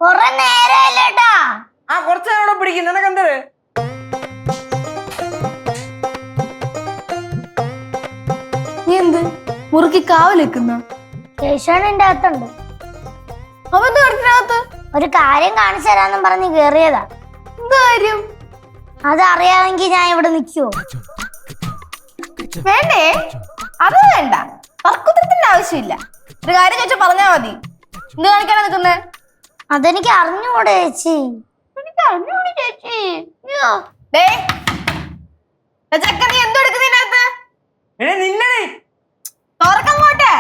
കൊറേ നേരമല്ലേട്ടാ. ആ കുറച്ച് നേരം പിടിക്കും. നിനക്കെന്ത്? നീ എന്ത് മുറുക്കി കാവലിക്കുന്ന? കേശവന്റെ അകത്തുണ്ട്. അവന്റെ കടത്തിനകത്ത് ഒരു കാര്യം കാണിച്ചു തരാന്നും പറഞ്ഞ് കേറിയതാ. എന്ത് കാര്യം? അതറിയാമെങ്കിൽ ഞാൻ ഇവിടെ നിൽക്കുവോ? വേണ്ടേ? അത് വേണ്ട, തർക്കുത്തരത്തിന്റെ ആവശ്യമില്ല. ഒരു കാര്യം ചോദിച്ചാ പറഞ്ഞാ മതി. എന്ത് കാണിക്കാനാ നിൽക്കുന്നേ? അതെനിക്ക് അറിഞ്ഞുകൂടെ ചേച്ചി. എനിക്ക് അറിഞ്ഞൂടി ചേച്ചി. ചക്ക നീ എന്തോ എടുക്കുന്നതിനകത്ത്? നിന്നടി തുറക്കങ്ങോട്ടെ.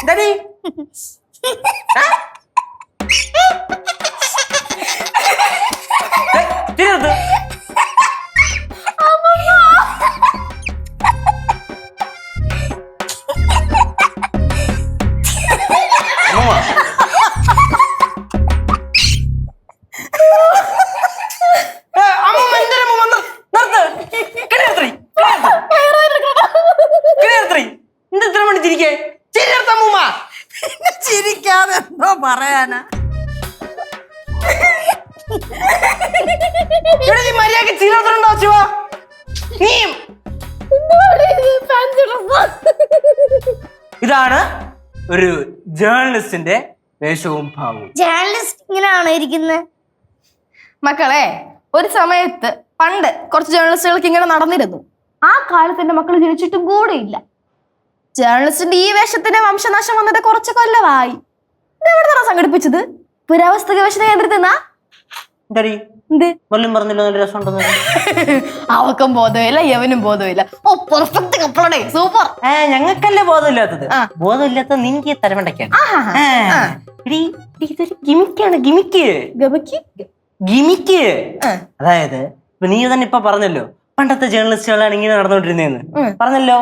Daddy. Tidur. Mama. Amma mendara mama narthu. Kennatri. Kennatri. Inda thara mani thirike. Chirartha mama. ചിരിക്കാതെ എന്തോ പറയാനാ? മര്യാദക്ക് ചീരത്തുണ്ടോ ശിവ? ഇതാണ് ഒരു ജേർണലിസ്റ്റിന്റെ വേഷവും ഭാവവും. ജേർണലിസ്റ്റ് ഇങ്ങനെയാണോ ഇരിക്കുന്നത്? മക്കളെ, ഒരു സമയത്ത് പണ്ട് കുറച്ച് ജേർണലിസ്റ്റുകൾക്ക് ഇങ്ങനെ നടന്നിരുന്നു. ആ കാലത്ത് എന്റെ മക്കൾ ജനിച്ചിട്ടും കൂടെ ഇല്ല. ജേർണലിസ്റ്റിന്റെ ഈ വേഷത്തിന്റെ വംശനാശം വന്നിട്ട് കുറച്ച് കൊല്ലമായി. ഇതെവിടുന്നാ സംഘടിപ്പിച്ചത്? പുരാവസ്തു ഗവേഷണ കേന്ദ്രത്തിൽ നിന്നാ. അവക്കും ബോധമില്ല, യവനും ബോധമില്ല. ഓ പെർഫെക്റ്റ് കപ്പളടേ, സൂപ്പർ. ഞങ്ങൾക്കല്ലേ ബോധമില്ലാത്തത്? ബോധമില്ലാത്ത നിനക്ക് തരവണ്ടയ്ക്കാണ്. ഇതൊരു ഗിമിക്കാണ്. ഗിമിക്ക്. അതായത് ഇപ്പൊ നീ തന്നെ ഇപ്പൊ പറഞ്ഞല്ലോ, പണ്ടത്തെ ജേർണലിസ്റ്റുകളാണ് ഇങ്ങനെ നടന്നുകൊണ്ടിരുന്നേന്ന് പറഞ്ഞല്ലോ.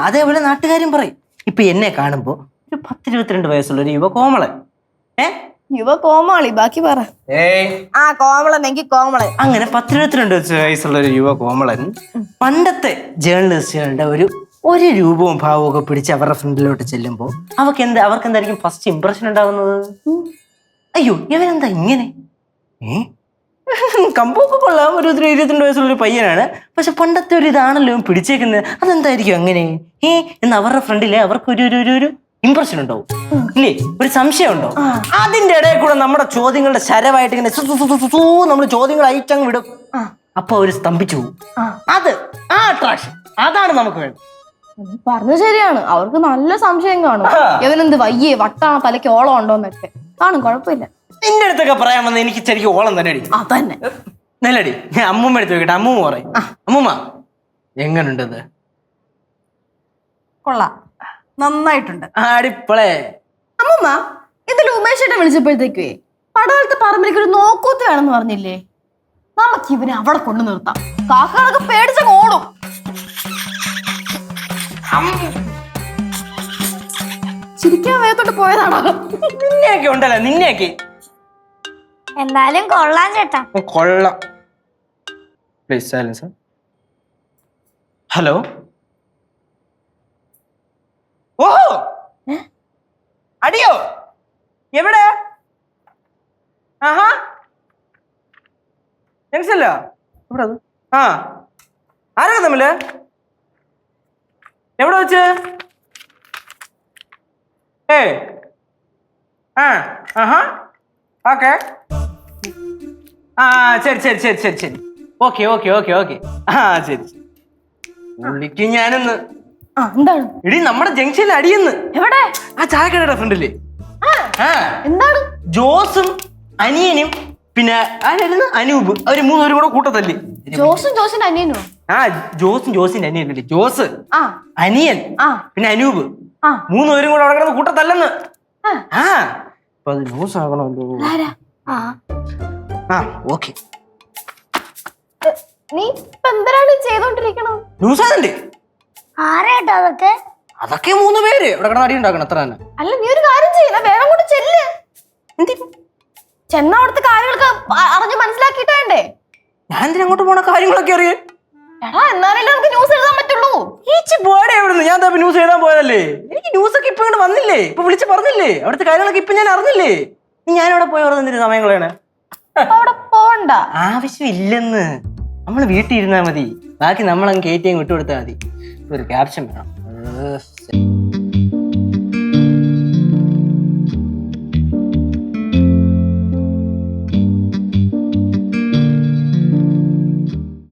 അതേപോലെ നാട്ടുകാരും പറയും. ഇപ്പൊ എന്നെ കാണുമ്പോ ഒരു 10-22 വയസ്സുള്ള ഒരു യുവ കോമളൻ. യുവ കോമാളി, ബാക്കി പറ. കോമളനെങ്കിൽ കോമളൻ. അങ്ങനെ 10-22 വയസ്സുള്ള ഒരു യുവ കോമളൻ പണ്ടത്തെ ജേർണലിസ്റ്റുകളുടെ ഒരു രൂപവും ഭാവവും ഒക്കെ പിടിച്ച് അവരുടെ ഫ്രണ്ടിലോട്ട് ചെല്ലുമ്പോ അവർക്ക് എന്തായിരിക്കും ഫസ്റ്റ് ഇംപ്രഷൻ ഉണ്ടാവുന്നത്? അയ്യോ ഇവനെന്താ ഇങ്ങനെ? കമ്പൊക്കെ കൊള്ളാം, ഒരു 22 വയസ്സുള്ള ഒരു പയ്യനാണ്. പക്ഷെ പണ്ടത്തെ ഒരു ഇതാണല്ലോ പിടിച്ചേക്കുന്നത്. അതെന്തായിരിക്കും അങ്ങനെ? എന്ന് അവരുടെ ഫ്രണ്ടിലെ അവർക്ക് ഒരു ഇംപ്രഷൻ ഉണ്ടാവും ഇല്ലേ? ഒരു സംശയം ഉണ്ടാവും. അതിന്റെ ഇടയിൽ കൂടെ നമ്മുടെ ചോദ്യങ്ങളുടെ ശരമായിട്ട് ഇങ്ങനെ നമ്മൾ ചോദ്യങ്ങൾ അയച്ചങ്ങ് വിടും. അപ്പൊ അവര് സ്തംഭിച്ചു പോകും. അത് ആ അട്രാക്ഷൻ, അതാണ് നമുക്ക് വേണ്ടത്. പറഞ്ഞത് ശരിയാണ്. അവർക്ക് നല്ല സംശയം കാണും. ഇവനെന്ത് വയ്യേ, വട്ടാണോ, തലയ്ക്ക് ഓളം ഉണ്ടോന്നൊക്കെ കാണും. കുഴപ്പമില്ല. നിന്റെ അടുത്തൊക്കെ പറയാൻ വന്ന എനിക്ക് ശരിക്കും ഓളം തന്നെ അടി. അതന്നെ നല്ലടി. ഞാൻ അമ്മൂമ്മ എടുത്ത് നോക്കട്ടെ. അമ്മൂമ്മ പറയും. അമ്മൂമ്മ എങ്ങനുണ്ടത്? കൊള്ളാം, നന്നായിട്ടുണ്ട്. അടിപ്പളേ. അമ്മമ്മ, ഇതിൽ ഉമേഷേട്ടൻ വിളിച്ചപ്പോഴത്തേക്കേ പടവലത്തെ പറമ്പിലേക്ക് ഒരു നോക്കൂത്ത് വേണമെന്ന് പറഞ്ഞില്ലേ? നമുക്ക് ഇവനെ അവിടെ കൊണ്ടു നിർത്താം. കാക്കകളൊക്കെ പേടിച്ച ഓടും. ചിരിക്കാൻ വേഗത്തോട്ട് പോയതാണോ? നിന്നെയൊക്കെ ഉണ്ടല്ലോ, നിന്നെയൊക്കെ. എന്തായാലും കൊള്ളാൻ ചേട്ടാ. കൊള്ളാം. Please silence. ഹലോ. ഓഹോ, അടിയോ? എവിടെ? ആഹാ, ജംഗ്ഷനിലോ? എവിടെ? ആരൊക്കെ തമ്മില്? എവിടെ വെച്ച്? ആഹാ, ഓക്കെ. ശരി ശരി ശരി ശരി ശരി. Okay okay okay okay. ശരി വിളിക്കും ഞാനിന്ന്. എന്താണ്? ഇടി നമ്മുടെ ജംഗ്ഷനിൽ അടിയെന്ന്. എവിടെ? ആ ചായക്കടയുടെ ഫ്രണ്ടില്. എന്താണ്? ജോസും അനിയനും പിന്നെ ആരായിരുന്നു അനൂപ്, അവര് 3 പേരും കൂടെ കൂട്ടത്തല്ലേ. ജോസിന്റെ അനിയനോ? ജോസിന്റെ അനിയനല്ലേ. ജോസ്, അനിയൻ, പിന്നെ അനൂപ്, 3 പേരും കൂടെ അവിടെ കിടന്ന് കൂട്ടത്തല്ലെന്ന്. അപ്പൊ അത് ന്യൂസ് ആകണമല്ലോ. ഓക്കെ. നീ ഇപ്പൊ എന്തിനാണ് ചെയ്തോണ്ടിരിക്കണം? ന്യൂസ് ഏതണ്ട് ആരാട്ടോ അതൊക്കെ? അതൊക്കെ 3 പേര് ഇവിടെ കിടന്ന് അടി ഉണ്ടാക്കണം അത്ര തന്നെ. അല്ല നീ ഒരു കാര്യം ചെയ്യില്ല, വേഗം കൊണ്ട് ചെല്ല്. ചെന്ന അവിടുത്തെ കാര്യങ്ങളൊക്കെ അറിഞ്ഞ് മനസ്സിലാക്കിയിട്ട് വേണ്ടേ? ഞാൻ എന്തിനാ അങ്ങോട്ട് പോണ കാര്യങ്ങളൊക്കെ അറിയാൻ? എടാ എന്നാലല്ലേ നമുക്ക് ന്യൂസ് എഴുതാൻ പറ്റുള്ളൂ. ഈച്ചി പോടെ എവിടുന്ന്? ഞാൻ ന്യൂസ് എഴുതാൻ പോയതല്ലേ. എനിക്ക് ന്യൂസ് ഒക്കെ ഇപ്പൊ ഇങ്ങോട്ട് വന്നില്ലേ, ഇപ്പൊ വിളിച്ച് പറഞ്ഞില്ലേ, അവിടുത്തെ കാര്യങ്ങളൊക്കെ ഇപ്പൊ ഞാൻ അറിഞ്ഞില്ലേ. ഞാൻ അവിടെ പോയി പറഞ്ഞ എന്തിനു സമയം കളയണേ? അവിടെ പോണ്ട ആവശ്യമില്ലെന്ന്. നമ്മൾ വീട്ടിൽ ഇരുന്നാ മതി, ബാക്കി നമ്മളങ്ങ് കയറ്റിയും വിട്ടുകൊടുത്താൽ മതി. ഒരു ക്യാപ്ഷൻ വേണം.